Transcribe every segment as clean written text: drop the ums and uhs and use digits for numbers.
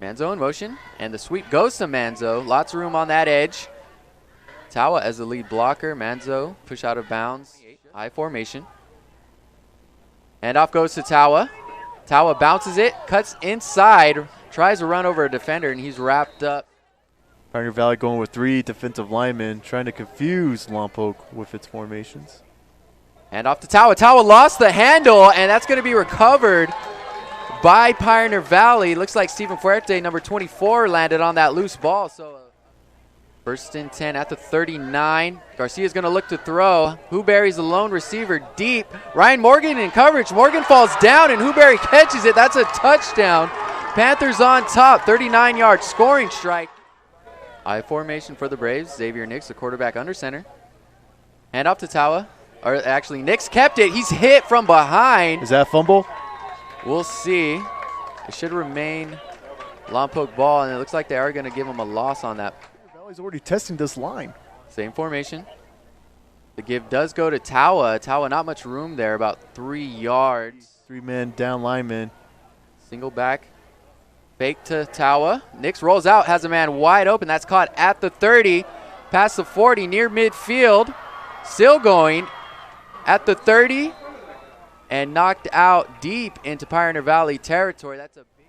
Manzo in motion, and the sweep goes to Manzo. Lots of room on that edge. Tawa as the lead blocker. Manzo push out of bounds. High formation. Handoff goes to Tawa. Tawa bounces it, cuts inside, tries to run over a defender, and he's wrapped up. Pioneer Valley going with 3 defensive linemen, trying to confuse Lompoc with its formations. Handoff to Tawa. Tawa lost the handle, and that's going to be recovered by Pioneer Valley. Looks like Stephen Fuerte, number 24, landed on that loose ball. So first and 10 at the 39. Garcia's going to look to throw. Huberry's the lone receiver deep. Ryan Morgan in coverage. Morgan falls down, and Huberry catches it. That's a touchdown. Panthers on top, 39-yard scoring strike. I formation for the Braves. Xavier Nix, the quarterback under center. Hand off to Tawa. Or actually, Nix kept it. He's hit from behind. Is that a fumble? We'll see. It should remain Lompoc ball, and it looks like they are going to give him a loss on that. Valley's already testing this line. Same formation. The give does go to Tawa. Tawa, not much room there, about 3 yards. 3-man down lineman. Single back. Fake to Tawa. Nix rolls out, has a man wide open. That's caught at the 30. Past the 40, near midfield. Still going at the 30. And knocked out deep into Pioneer Valley territory. That's a big.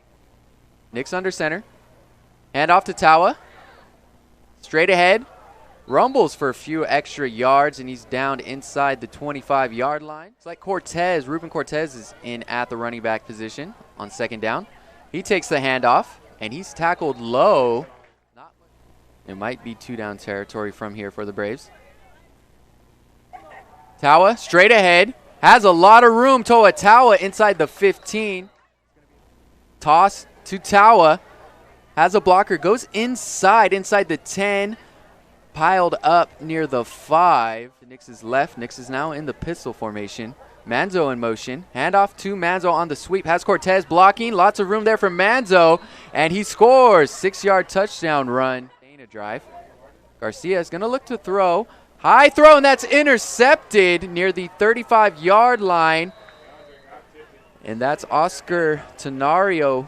Nix under center. Hand off to Tawa. Straight ahead. Rumbles for a few extra yards, and he's down inside the 25-yard line. It's like Cortez. Ruben Cortez is in at the running back position on second down. He takes the handoff, and he's tackled low. It might be 2-down territory from here for the Braves. Tawa straight ahead. Has a lot of room. Tawa inside the 15. Toss to Tawa. Has a blocker. Goes inside the 10. Piled up near the 5. Nix is left. Nix is now in the pistol formation. Manzo in motion. Handoff to Manzo on the sweep. Has Cortez blocking. Lots of room there for Manzo. And he scores. 6-yard touchdown run. A drive. Garcia is going to look to throw. High throw, and that's intercepted near the 35-yard line. And that's Oscar Tenario.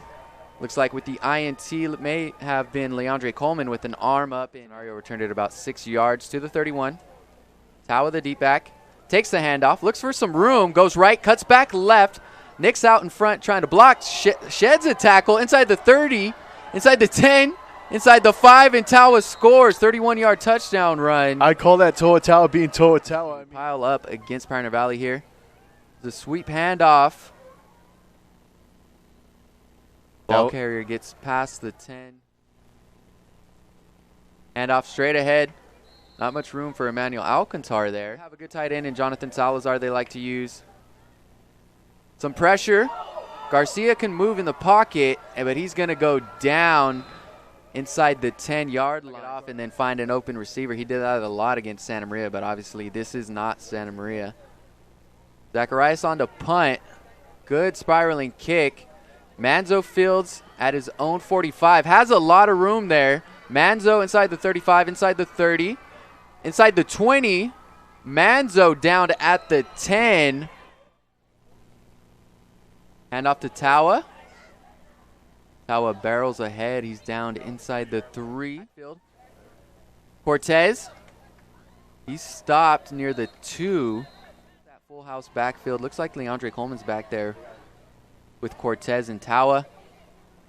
Looks like with the INT, it may have been Leandre Coleman with an arm up. And Tenario returned it about 6 yards to the 31. Tawa, the deep back, takes the handoff, looks for some room, goes right, cuts back left. Nick's out in front trying to block, sheds a tackle inside the 30, inside the 10. Inside the 5, and Tawa scores. 31-yard touchdown run. I call that Toa Tawa being Toa Tawa. Pile up against Pioneer Valley here. The sweep handoff. Ball carrier gets past the 10. Handoff straight ahead. Not much room for Emmanuel Alcantar there. Have a good tight end in Jonathan Salazar they like to use. Some pressure. Garcia can move in the pocket, but he's going to go down inside the 10-yard line off and then find an open receiver. He did that a lot against Santa Maria, but obviously this is not Santa Maria. Zacharias on to punt. Good spiraling kick. Manzo fields at his own 45. Has a lot of room there. Manzo inside the 35, inside the 30, inside the 20. Manzo down at the 10. Hand off to Tawa. Tawa barrels ahead. He's down inside the 3. Cortez. He's stopped near the 2. That full house backfield. Looks like Leandre Coleman's back there with Cortez and Tawa.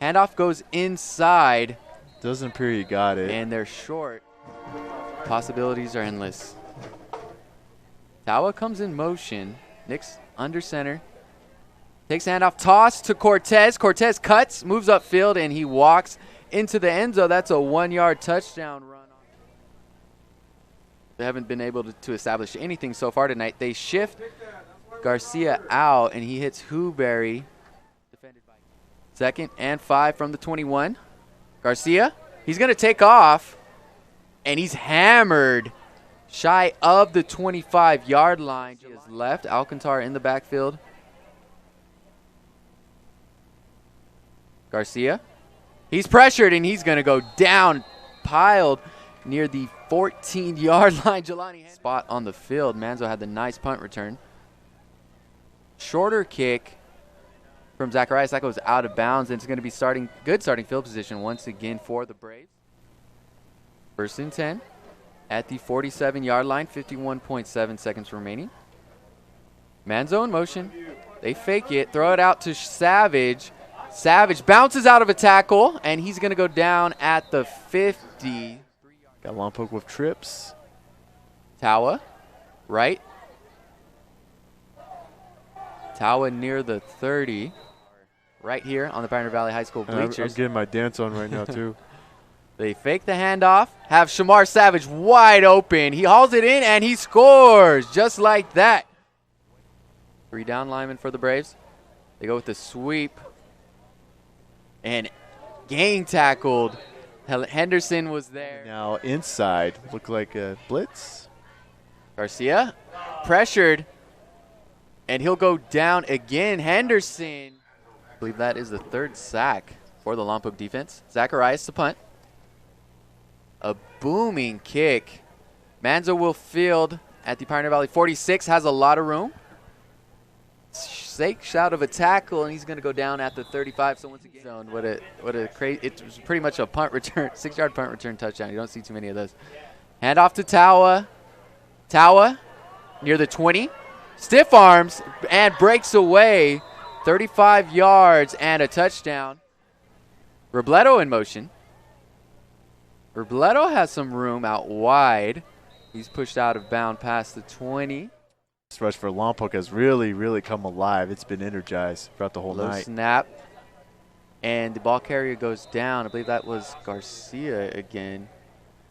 Handoff goes inside. Doesn't appear he got it. And they're short. Possibilities are endless. Tawa comes in motion. Nick's under center. Takes handoff, toss to Cortez. Cortez cuts, moves upfield, and he walks into the end zone. That's a 1-yard touchdown run. They haven't been able to establish anything so far tonight. They shift Garcia out, and he hits Huberry. Second and 5 from the 21. Garcia, he's going to take off, and he's hammered shy of the 25-yard line. He is left. Alcantar in the backfield. Garcia. He's pressured, and he's going to go down, piled near the 14-yard line. Jelani spot on the field. Manzo had the nice punt return. Shorter kick. from Zacharias. That goes out of bounds, and it's going to be good starting field position once again for the Braves. 1st and 10 at the 47-yard line, 51.7 seconds remaining. Manzo in motion. They fake it, throw it out to Savage. Savage bounces out of a tackle, and he's going to go down at the 50. Got Lompoc with trips. Tawa, right. Tawa near the 30. Right here on the Pioneer Valley High School bleachers. I'm getting my dance on right now, too. They fake the handoff, have Shamar Savage wide open. He hauls it in, and he scores just like that. 3 down linemen for the Braves. They go with the sweep. And gang tackled. Henderson was there. Now inside, looked like a blitz. Garcia pressured, and he'll go down again. Henderson, I believe that is the 3rd sack for the Lompoc defense. Zacharias to punt. A booming kick. Manzo will field at the Pioneer Valley 46, has a lot of room. Sakes out of a tackle, and he's going to go down at the 35. So once again, what a crazy! It was pretty much a punt return, 6-yard punt return touchdown. You don't see too many of those. Hand off to Tawa. Tawa near the 20, stiff arms and breaks away. 35 yards and a touchdown. Robledo in motion. Robledo has some room out wide. He's pushed out of bound past the 20. This rush for Lompoc has really, really come alive. It's been energized throughout the whole night. Snap. And the ball carrier goes down. I believe that was Garcia again.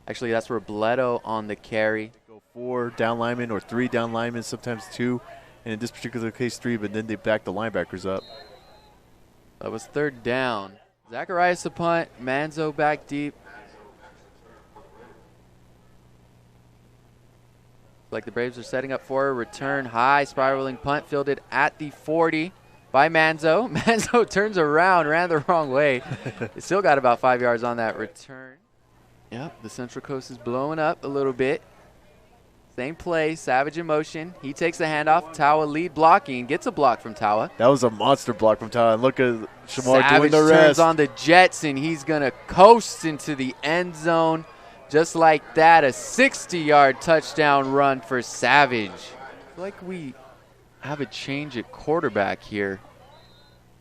Actually, that's Robledo on the carry. Go 4 down linemen or 3 down linemen, sometimes 2. And in this particular case, 3, but then they back the linebackers up. That was 3rd down. Zacharias to punt. Manzo back deep. Like the Braves are setting up for a return. High spiraling punt fielded at the 40 by Manzo. Manzo turns around, ran the wrong way. Still got about 5 yards on that return. Yep, the Central Coast is blowing up a little bit. Same play, Savage in motion. He takes the handoff. Tawa lead blocking, gets a block from Tawa. That was a monster block from Tawa. And look at Shamar Savage doing the rest. turns on the Jets, and he's going to coast into the end zone. Just like that, a 60-yard touchdown run for Savage. I feel like we have a change at quarterback here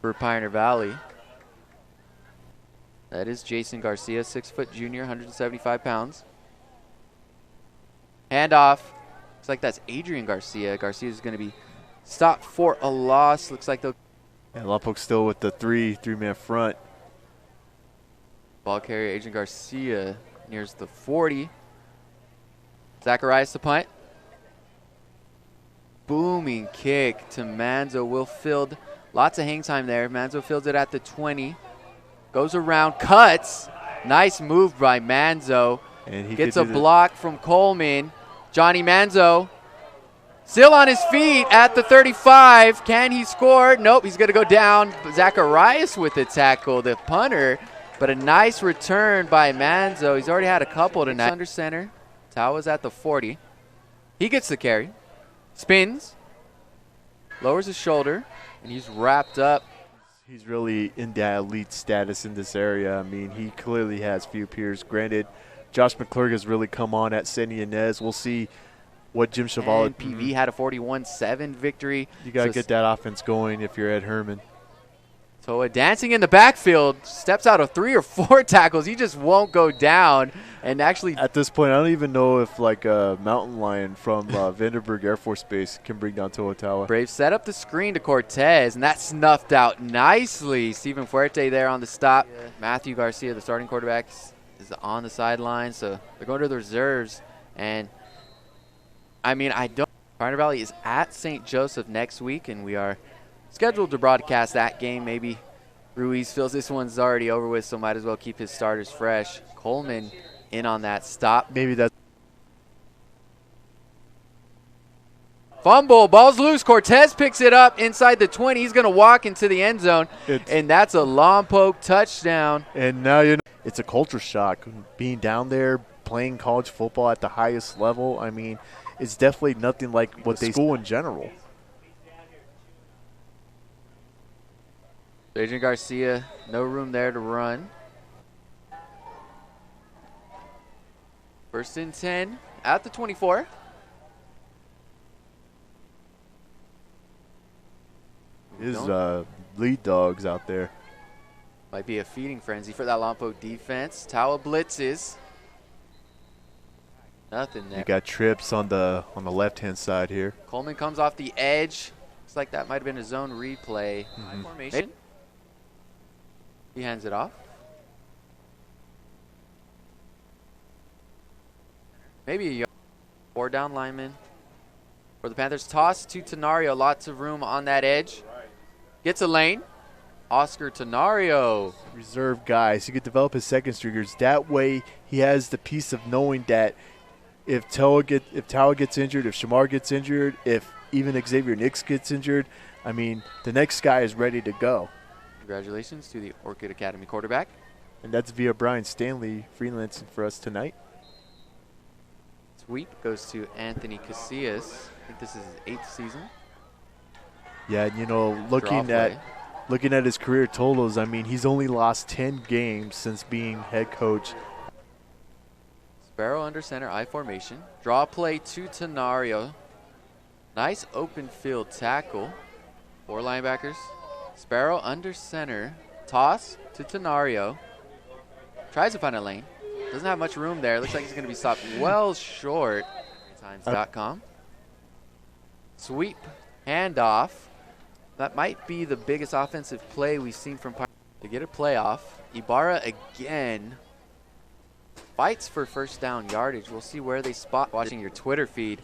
for Pioneer Valley. That is Jason Garcia, 6-foot junior, 175 pounds. Handoff. Looks like that's Adrian Garcia. Garcia is going to be stopped for a loss. Looks like they'll. And Lompoc still with the three-man front. Ball carrier Adrian Garcia nears the 40. Zacharias to punt. Booming kick to Manzo. Will field. Lots of hang time there. Manzo fields it at the 20. Goes around, cuts. Nice move by Manzo. And he gets a block from Coleman. Johnny Manzo still on his feet at the 35. Can he score? Nope, he's going to go down. Zacharias with the tackle, the punter. But a nice return by Manzo. He's already had a couple tonight. Under center. Tawa's at the 40. He gets the carry. Spins. Lowers his shoulder. And he's wrapped up. He's really in that elite status in this area. I mean, he clearly has few peers. Granted, Josh McClurg has really come on at San Ynez. We'll see what Jim Chevalier. And PV had a 41-7 victory. You got to get that offense going if you're Ed Herman. So dancing in the backfield, steps out of 3 or 4 tackles. He just won't go down. And actually, at this point, I don't even know if like a mountain lion from Vandenberg Air Force Base can bring down Toa. Braves set up the screen to Cortez, and that snuffed out nicely. Steven Fuerte there on the stop. Yeah. Matthew Garcia, the starting quarterback, is on the sideline. So they're going to the reserves. And, I mean, Pioneer Valley is at St. Joseph next week, and we are scheduled to broadcast that game. Maybe Ruiz feels this one's already over with, so might as well keep his starters fresh. Coleman in on that stop. Maybe that's fumble. Ball's loose. Cortez picks it up inside the 20. He's going to walk into the end zone, and that's a Lompoc touchdown. And now it's a culture shock being down there playing college football at the highest level. I mean, it's definitely nothing like what they school in general. Adrian Garcia, no room there to run. First and 10 at the 24. His lead dogs out there. Might be a feeding frenzy for that Lompoc defense. Tawa blitzes. Nothing there. You got trips on the left-hand side here. Coleman comes off the edge. Looks like that might have been a zone replay. Formation. He hands it off. Maybe a yard. 4 down lineman. For the Panthers, toss to Tenario. Lots of room on that edge. Gets a lane. Oscar Tenario. Reserve guys. He could develop his second stringers. That way he has the peace of knowing that if Tawa gets injured, if Shamar gets injured, if even Xavier Nix gets injured, I mean, the next guy is ready to go. Congratulations to the Orchid Academy quarterback. And that's via Brian Stanley freelancing for us tonight. Sweep goes to Anthony Casillas. I think this is his 8th season. Yeah, and you know, looking at his career totals, I mean, he's only lost 10 games since being head coach. Sparrow under center, I formation. Draw play to Tenario. Nice open field tackle. 4 linebackers. Sparrow under center. Toss to Tenario. Tries to find a lane. Doesn't have much room there. Looks like he's going to be stopped well short. Times.com. Sweep. Handoff. That might be the biggest offensive play we've seen from Pirates to get a playoff. Ibarra again fights for first down yardage. We'll see where they spot watching your Twitter feed.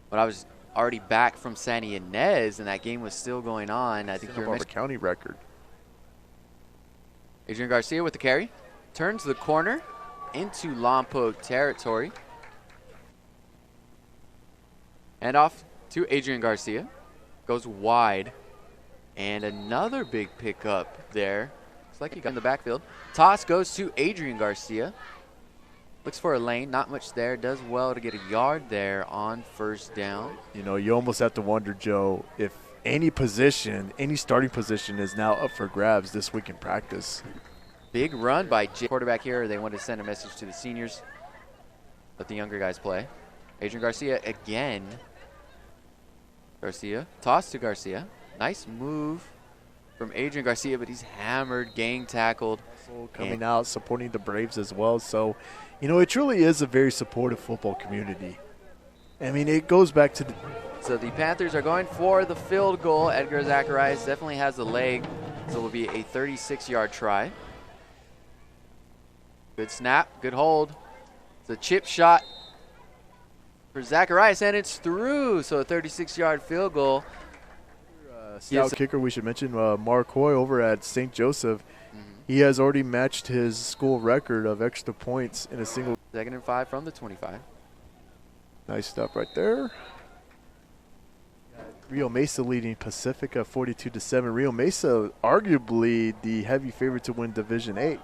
But I was already back from San Ynez, and that game was still going on. I think you're a county record. Adrian Garcia with the carry. Turns the corner into Lompoc territory. And off to Adrian Garcia. Goes wide. And another big pickup there. Looks like he got in the backfield. Toss goes to Adrian Garcia. Looks for a lane. Not much there. Does well to get a yard there on first down. You know, you almost have to wonder, Joe, if any starting position is now up for grabs this week in practice. Big run by quarterback here. They want to send a message to the seniors. Let the younger guys play. Adrian Garcia again. Garcia. Toss to Garcia. Nice move from Adrian Garcia, but he's hammered, gang tackled. Coming out, supporting the Braves as well. So, you know, it truly is a very supportive football community. I mean, it goes back to the... So the Panthers are going for the field goal. Edgar Zacharias definitely has the leg, so it will be a 36-yard try. Good snap, good hold. It's a chip shot for Zacharias, and it's through. So a 36-yard field goal. Stout kicker, we should mention, Mark Hoy over at St. Joseph. He has already matched his school record of extra points in a single. 2nd and 5 from the 25. Nice stuff right there. Rio Mesa leading Pacifica 42-7. Rio Mesa arguably the heavy favorite to win Division 8.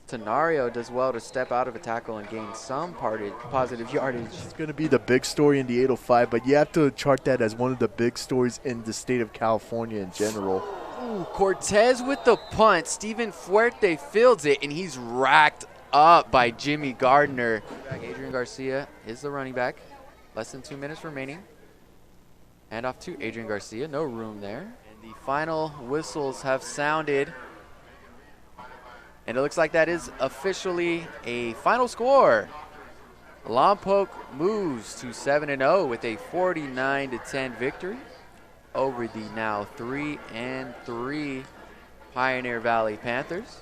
Tenario does well to step out of a tackle and gain some positive yardage. It's going to be the big story in the 805, but you have to chart that as one of the big stories in the state of California in general. Ooh, Cortez with the punt. Steven Fuerte fields it, and he's racked up by Jimmy Gardner. Adrian Garcia is the running back. Less than 2 minutes remaining. Hand off to Adrian Garcia. No room there. And the final whistles have sounded. And it looks like that is officially a final score. Lompoc moves to 7-0 with a 49-10 victory over the now 3-3 Pioneer Valley Panthers.